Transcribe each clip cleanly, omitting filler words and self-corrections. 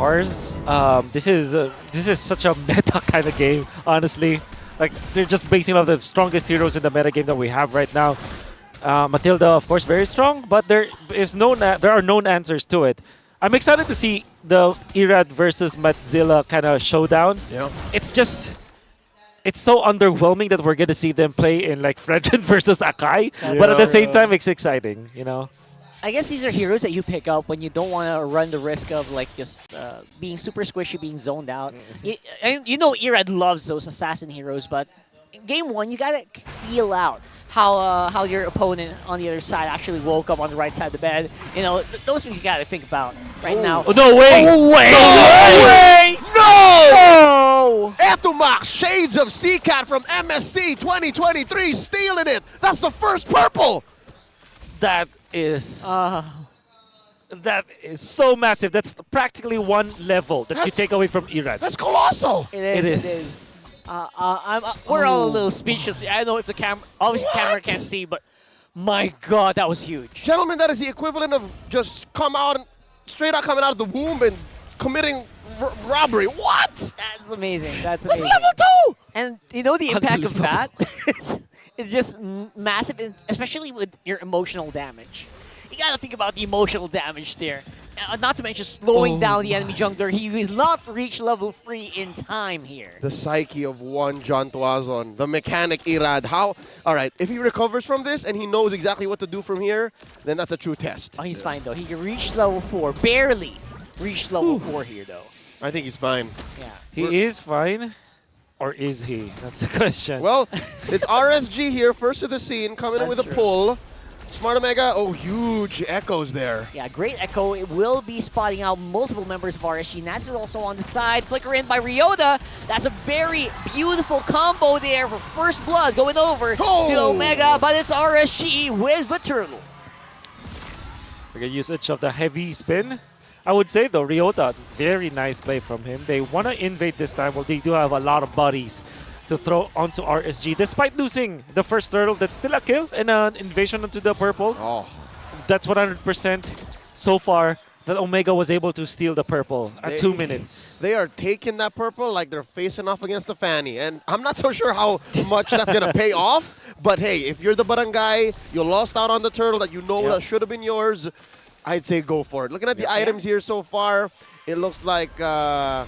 cars. This is such a meta kind of game, honestly. Like, they're just basing off the strongest heroes in the meta game that we have right now. Matilda, of course, very strong, but there are known answers to it. I'm excited to see the Irad versus Matzilla kind of showdown. Yeah. It's so underwhelming that we're gonna see them play in like Fredrin versus Akai, but at the same time, it's exciting, you know. I guess these are heroes that you pick up when you don't want to run the risk of like just being super squishy, being zoned out. You know Irad loves those assassin heroes, but in game one, you gotta feel out how your opponent on the other side actually woke up on the right side of the bed. You know, those things you gotta think about right now. Oh, no way! No way! No way! No! Etomax, Shades of Seacat from MSC 2023, stealing it! That's the first purple! That is so massive. That's practically one level that you take away from Irad. That's colossal! It is. We're all a little speechless. I know if the camera, obviously camera can't see, but my God, that was huge. Gentlemen, that is the equivalent of just straight out coming out of the womb and committing robbery. What? That's amazing. That's That's amazing. level 2! And you know the impact of that is just massive, especially with your emotional damage. You gotta think about the emotional damage there. Not to mention slowing down the enemy jungler. He will not reach level 3 in time here. The psyche of one John Tuazon, the mechanic Irad. Alright, if he recovers from this and he knows exactly what to do from here, then that's a true test. Oh, he's fine though. He can reach level 4. Barely reached level 4 here though. I think he's fine. Yeah. He is fine, or is he? That's the question. Well, it's Rsg here, first of the scene, coming in with a pull. Smart Omega, oh, huge echoes there. Yeah, great echo. It will be spotting out multiple members of RSG. Nats is also on the side. Flicker in by Ryota. That's a very beautiful combo there for first blood going over to Omega, but it's RSG with the turtle. Okay, usage of the heavy spin. I would say though, Ryota, very nice play from him. They want to invade this time. Well, they do have a lot of bodies to throw onto RSG. Despite losing the first turtle, that's still a kill and an invasion onto the purple. Oh. That's 100% so far that Omega was able to steal the purple at 2 minutes. They are taking that purple like they're facing off against the Fanny. And I'm not so sure how much that's going to pay off. But hey, if you're the barangay, you lost out on the turtle that you know that should have been yours, I'd say go for it. Looking at the items here so far, it looks like, I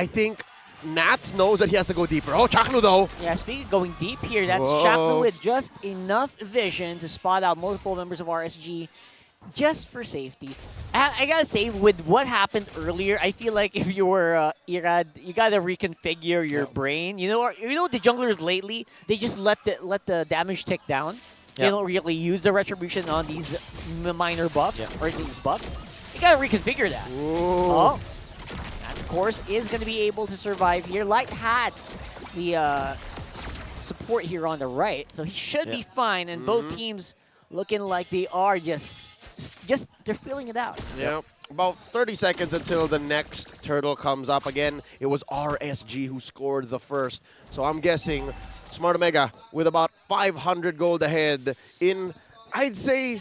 think Nats knows that he has to go deeper. Oh, Chaknu though. Yeah, speaking of going deep here, that's Chaknu with just enough vision to spot out multiple members of RSG just for safety. I gotta say, with what happened earlier, I feel like if you were Irad, you gotta reconfigure your brain. You know the junglers lately, they just let the damage tick down. They don't really use the retribution on these minor buffs or these buffs. You gotta reconfigure that. Oh, that of course is gonna be able to survive here. Light had the support here on the right, so he should be fine. And both teams looking like they are just they're feeling it out. Yeah. About 30 seconds until the next turtle comes up. Again, it was RSG who scored the first. So I'm guessing Smart Omega with about 500 gold ahead in, I'd say,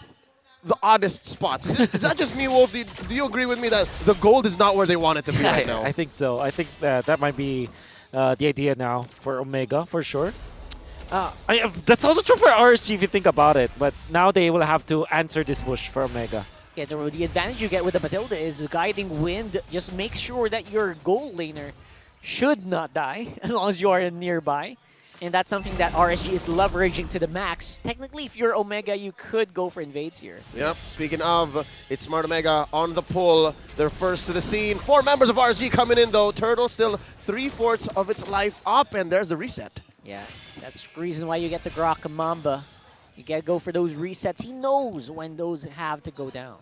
the oddest spots. Is that just me, Wolf? Do you agree with me that the gold is not where they want it to be right now? I think so. I think that might be the idea now for Omega, for sure. That's also true for RSG if you think about it, but now they will have to answer this push for Omega. Yeah, the advantage you get with the Matilda is the guiding wind just makes sure that your gold laner should not die as long as you are nearby. And that's something that RSG is leveraging to the max. Technically, if you're Omega, you could go for invades here. Yep. Speaking of, it's Smart Omega on the pull. They're first to the scene. 4 members of RSG coming in, though. Turtle still 3/4 of its life up, and there's the reset. Yeah, that's the reason why you get the Grok Mamba. You gotta go for those resets. He knows when those have to go down.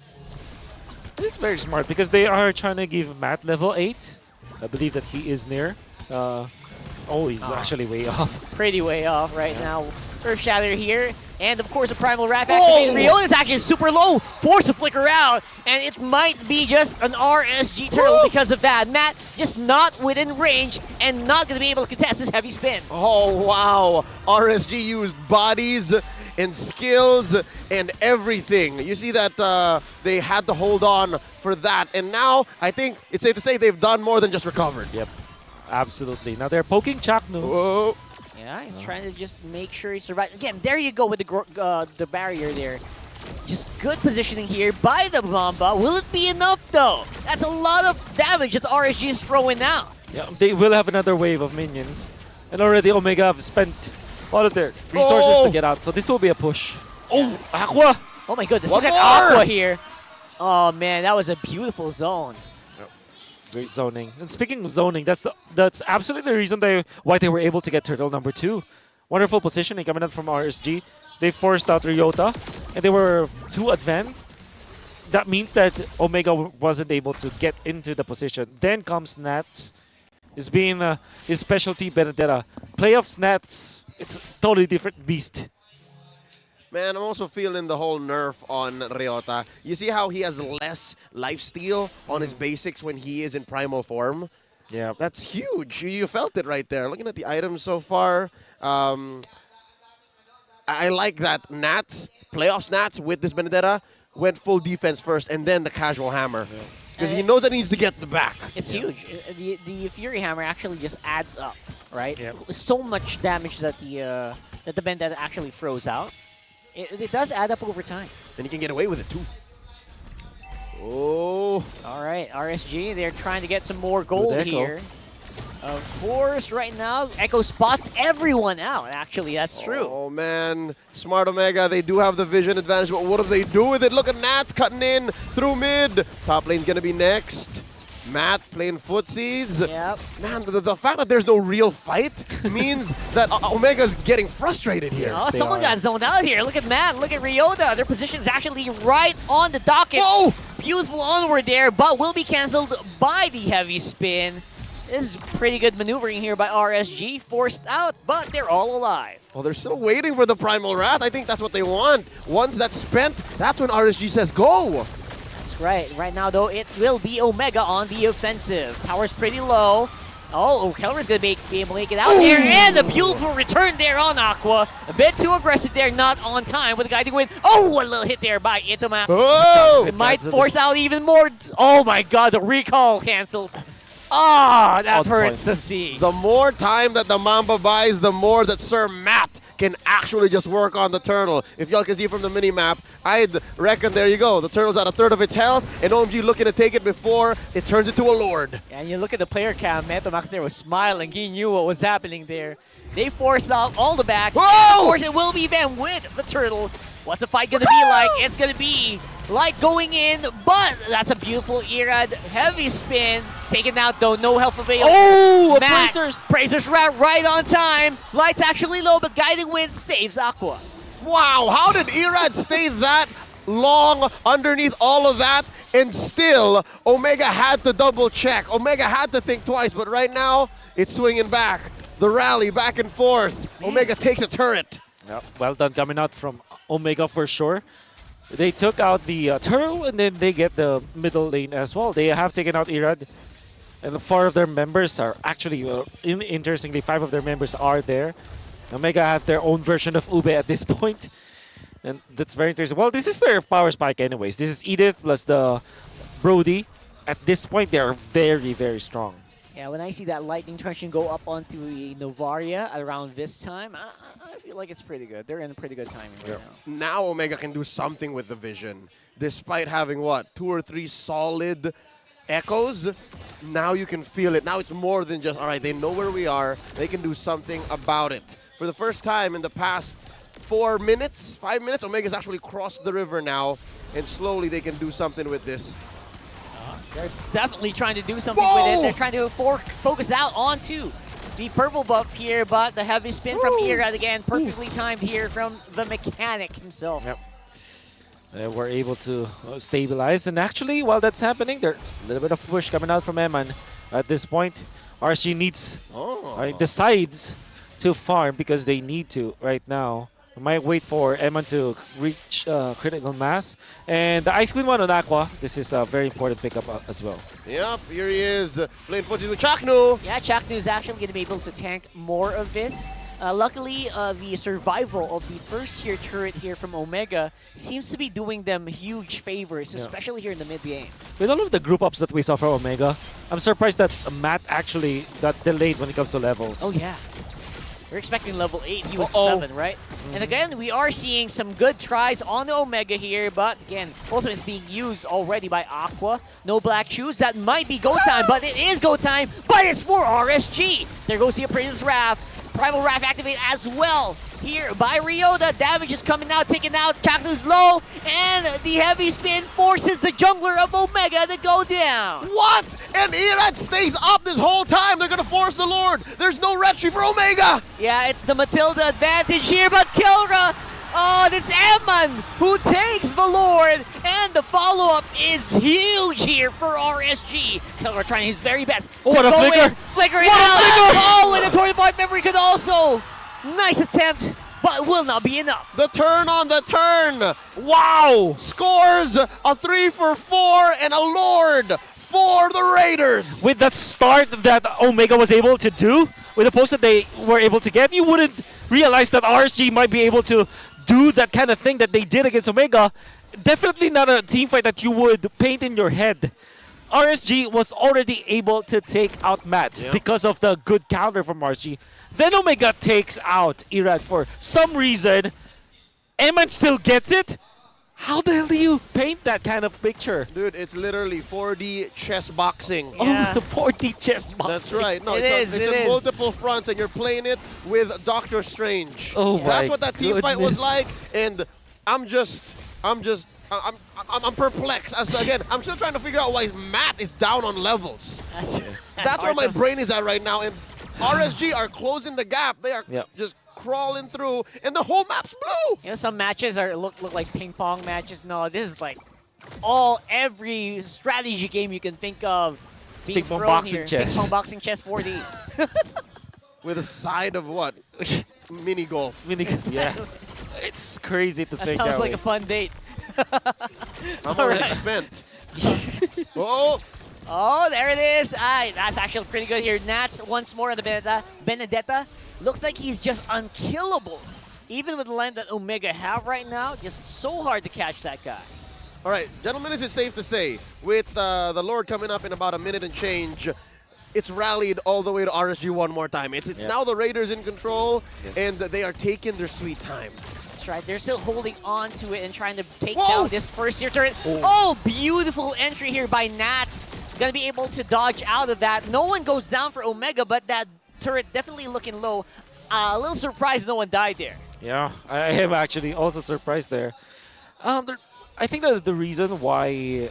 It's very smart because they are trying to give Matt level 8. I believe that he is near. Oh, he's actually way off. Pretty way off right now. Earth Shatter here. And of course, the Primal Wrath activated. Riona is actually super low. Forced to flicker out. And it might be just an RSG turtle because of that. Matt just not within range and not going to be able to contest this heavy spin. Oh, wow. RSG used bodies. and skills and everything. You see that they had to hold on for that. And now I think it's safe to say they've done more than just recovered. Yep, absolutely. Now they're poking Chaknu. Whoa. Yeah, he's trying to just make sure he survives. Again, there you go with the barrier there. Just good positioning here by the Mamba. Will it be enough, though? That's a lot of damage that RSG is throwing now. Yeah, they will have another wave of minions. And already Omega have spent all of their resources to get out. So this will be a push. Yeah. Oh, Aqua! Oh my goodness, One look more! at Aqua here. Oh man, that was a beautiful zone. Great zoning. And speaking of zoning, that's absolutely the reason why they were able to get turtle number 2. Wonderful positioning coming up from RSG. They forced out Ryota, and they were too advanced. That means that Omega wasn't able to get into the position. Then comes Nats. It's being his specialty, Benedetta. Playoffs Nats, it's a totally different beast. Man, I'm also feeling the whole nerf on Ryota. You see how he has less lifesteal on his basics when he is in primal form? Yeah. That's huge. You felt it right there. Looking at the items so far, I like that Nats, Playoffs Nats with this Benedetta, went full defense first and then the casual hammer. Because he knows that he needs to get the back. It's huge. The Fury Hammer actually just adds up, right? Yep. So much damage that the Vendetta actually throws out. It does add up over time. Then he can get away with it too. Oh. All right, RSG, they're trying to get some more gold here. Of course, right now, Echo spots everyone out, actually. That's true. Oh, man. Smart Omega, they do have the vision advantage, but what do they do with it? Look at Nats cutting in through mid. Top lane's going to be next. Matt playing footsies. Yep. Man, the fact that there's no real fight means that Omega's getting frustrated here. Oh, someone got zoned out here. Look at Matt. Look at Ryota. Their position's actually right on the docket. Whoa! Beautiful onward there, but will be canceled by the heavy spin. This is pretty good maneuvering here by RSG. Forced out, but they're all alive. Well, they're still waiting for the Primal Wrath. I think that's what they want. Once that's spent, that's when RSG says go. That's right. Right now, though, it will be Omega on the offensive. Power's pretty low. Oh, Kelmer's going to be able to make it out there. And a beautiful return there on Aqua. A bit too aggressive there, not on time with the guiding wind. Oh, a little hit there by Itama. Oh! It might force out even more. Oh my god, the recall cancels. Ah, that hurts to see. The more time that the Mamba buys, the more that Sir Matt can actually just work on the turtle. If y'all can see from the mini-map, I'd reckon there you go. The turtle's at a third of its health, and OMG looking to take it before it turns into a lord. And you look at the player cam, Metamax there was smiling. He knew what was happening there. They forced out all the backs. Whoa! Of course, it will be them with the turtle. What's the fight going to be like? It's going to be like going in, but that's a beautiful Irad. Heavy spin. Taken out though, no health available. Oh, Matt, Bracers! Bracers right on time. Light's actually low, but Guiding Wind saves Aqua. Wow, how did Irad stay that long underneath all of that? And still, Omega had to double check. Omega had to think twice, but right now, it's swinging back. The rally back and forth. Omega takes a turret. Yep. Well done coming out from Omega for sure. They took out the turtle and then they get the middle lane as well. They have taken out Irad. And 4 of their members are actually, interestingly, 5 of their members are there. Omega have their own version of Ube at this point. And that's very interesting. Well, this is their power spike anyways. This is Edith plus the Brody. At this point, they are very, very strong. Yeah, when I see that lightning truncheon go up onto the Novaria around this time, I feel like it's pretty good. They're in a pretty good timing right now. Now Omega can do something with the vision. Despite having, what, 2 or 3 solid echoes, now you can feel it. Now it's more than just, all right, they know where we are. They can do something about it. For the first time in the past 4 minutes, 5 minutes, Omega's actually crossed the river now, and slowly they can do something with this. They're definitely trying to do something with it. They're trying to focus out onto the purple buff here, but the heavy spin from Irad again, perfectly timed here from the mechanic himself. Yep. They were able to stabilize, and actually, while that's happening, there's a little bit of push coming out from Eman. At this point, RSG needs, decides to farm because they need to right now. We might wait for Eman to reach critical mass. And the Ice Queen one on Aqua, this is a very important pickup as well. Yep, here he is, playing footsie with Chaknu. Yeah, Chaknu is actually going to be able to tank more of this. Luckily, the survival of the first-tier turret here from Omega seems to be doing them huge favors, especially here in the mid-game. With all of the group ups that we saw from Omega, I'm surprised that Matt actually got delayed when it comes to levels. Oh, yeah. We're expecting level 8. He was 7, right? And again, we are seeing some good tries on the Omega here, but again, ultimate is being used already by Aqua. No black shoes. That might be go time, but it is go time, but it's for RSG. There goes the Apprentice Wrath. Primal Wrath activate as well. Here by Rio, the damage is coming out, taking out Chaknu's low, and the heavy spin forces the jungler of Omega to go down. What? And Irad stays up this whole time. They're going to force the Lord. There's no retry for Omega. Yeah, it's the Matilda advantage here, but Kilra, oh, it's Emman who takes the Lord, and the follow-up is huge here for RSG. Kilra trying his very best to what a go flicker. in, flicker it What a out. flicker. Oh, and the Tory Bart memory could also. Nice attempt, but will not be enough. The turn on the turn. Wow! Scores a 3 for 4 and a Lord for the Raiders. With the start that Omega was able to do, with the post that they were able to get, you wouldn't realize that RSG might be able to do that kind of thing that they did against Omega. Definitely not a team fight that you would paint in your head. RSG was already able to take out Matt because of the good counter from RSG. Then Omega takes out Irad for some reason. Eman still gets it. How the hell do you paint that kind of picture? Dude, it's literally 4D chess boxing. Yeah. Oh, the 4D chess boxing. That's right. No, It it's is. on multiple fronts, and you're playing it with Doctor Strange. Oh my That's what that team fight was goodness. like, and I'm perplexed. As to, again, I'm still trying to figure out why Matt is down on levels. That's where my brain is at right now, and RSG are closing the gap. They are just crawling through, and the whole map's blue. You know, some matches look like ping pong matches. No, this is like every strategy game you can think of. Ping pong boxing chess. Ping pong boxing chess 4D. With a side of what? Mini golf. Yeah. It's crazy to That think sounds that like way. a fun date. I'm already spent. Oh, Oh, there it is. That's actually pretty good here. Nats once more on the Benedetta. Looks like he's just unkillable. Even with the line that Omega have right now, just so hard to catch that guy. all right, gentlemen, is it safe to say, with the Lord coming up in about a minute and change, it's rallied all the way to RSG one more time. It's now the Raiders in control, and they are taking their sweet time. That's right. They're still holding on to it and trying to take down this first-tier turret. Oh, beautiful entry here by Nats. Going to be able to dodge out of that. No one goes down for Omega, but that turret definitely looking low. A little surprised no one died there. Yeah, I am actually also surprised there. I think that the reason why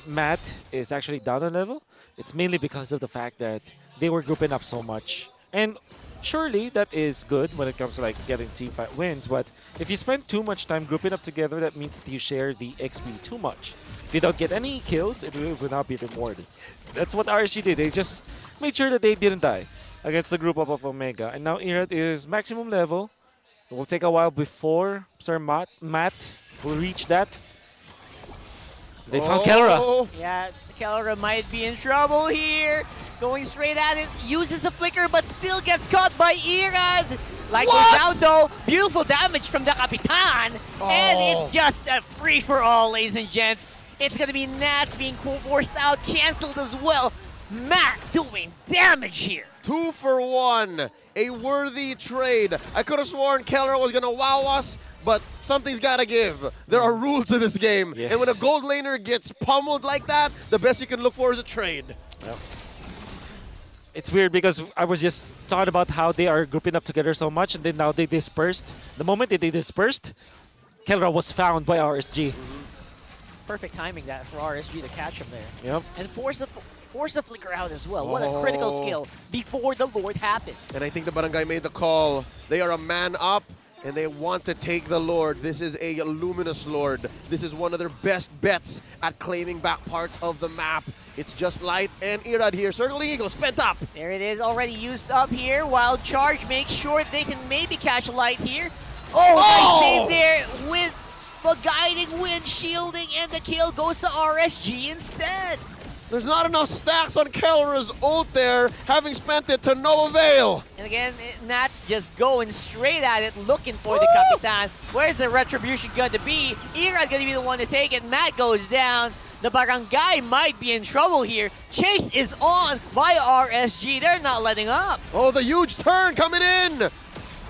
Matt is actually down a level, it's mainly because of the fact that they were grouping up so much. And surely that is good when it comes to like getting team fight wins, but if you spend too much time grouping up together, that means that you share the XP too much. If you don't get any kills, it will not be rewarded. That's what RSG did. They just made sure that they didn't die against the group up of Omega. And now Irad is maximum level. It will take a while before Sir Matt will reach that. They found Kelra. Yeah, Kelra might be in trouble here. Going straight at it, uses the flicker, but still gets caught by Irad. Like goes out though, beautiful damage from the Capitan. And it's just a free-for-all, ladies and gents. It's gonna be Nats being forced out, cancelled as well. Matt doing damage here. 2 for 1, a worthy trade. I could have sworn Keller was gonna wow us, but something's gotta give. There are rules to this game, and when a gold laner gets pummeled like that, the best you can look for is a trade. Yep. It's weird because I was just talking about how they are grouping up together so much, and then now they dispersed. The moment that they dispersed, Kelra was found by RSG. Perfect timing that for RSG to catch him there. Yep. And force the flicker out as well. What a critical skill before the Lord happens. And I think the Barangay made the call. They are a man up, and they want to take the Lord. This is a luminous Lord. This is one of their best bets at claiming back parts of the map. It's just Light and Irad here. Circling Eagle, spent up. There it is, already used up here. Wild Charge makes sure they can maybe catch Light here. Oh, nice save there with the guiding wind shielding, and the kill goes to RSG instead. There's not enough stacks on Kelra's ult there, having spent it to no avail. And again, Nat's just going straight at it, looking for the Kapitan. Where's the retribution going to be? Ira's going to be the one to take it. Matt goes down. The Barangay might be in trouble here. Chase is on by RSG. They're not letting up. Oh, the huge turn coming in.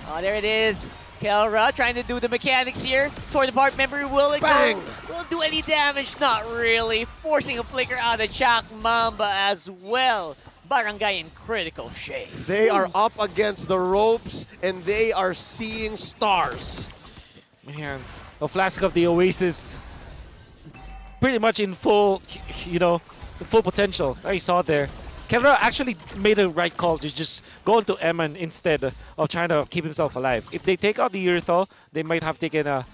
Oh, there it is. Kelra trying to do the mechanics here. Toward the part member, will it Bang! go? Will it do any damage? Not really. Forcing a flicker out of Chak Mamba as well. Barangay in critical shape. They are up against the ropes, and they are seeing stars. Man, a Flask of the Oasis, pretty much in full, full potential. I saw there. Kelra actually made a right call to just go into Eman instead of trying to keep himself alive. If they take out the Urthel, they might have taken a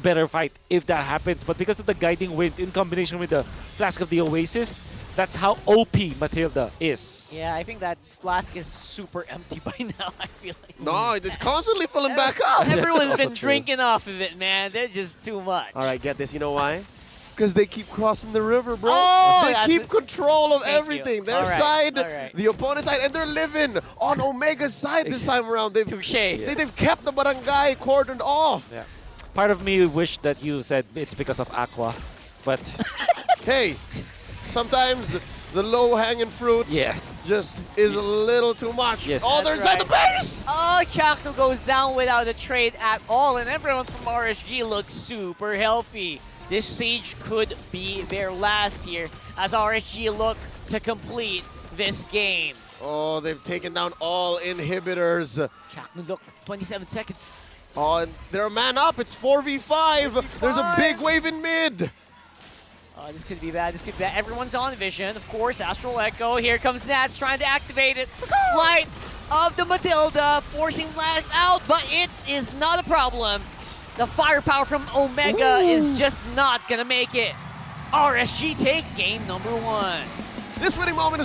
better fight if that happens. But because of the guiding wind in combination with the Flask of the Oasis, that's how OP Matilda is. Yeah, I think that flask is super empty by now, I feel like. No, it's constantly filling back up. Everyone's also been true. drinking off of it, man. They're just too much. All right, get this. You know why? Because they keep crossing the river, bro. Oh, they that's keep it. control of Thank you. everything. Their All right, side, all right. the opponent's side, and they're living on Omega's side this time around. Touche. They've kept the barangay cordoned off. Yeah. Part of me wished that you said it's because of Aqua, but Hey, sometimes the low-hanging fruit yes. just is a little too much. Yes. Oh, they're That's inside the base! Oh, Chakno goes down without a trade at all, and everyone from RSG looks super healthy. This stage could be their last here as RSG look to complete this game. Oh, they've taken down all inhibitors. Chakno, look, 27 seconds. Oh, and they're a man up. It's 4v5. There's a big wave in mid. Oh, this could be bad. This could be bad. Everyone's on vision. Of course, Astral Echo. Here comes Nats trying to activate it. Flight of the Matilda, forcing blast out, but it is not a problem. The firepower from Omega is just not going to make it. RSG take game number 1. This winning moment is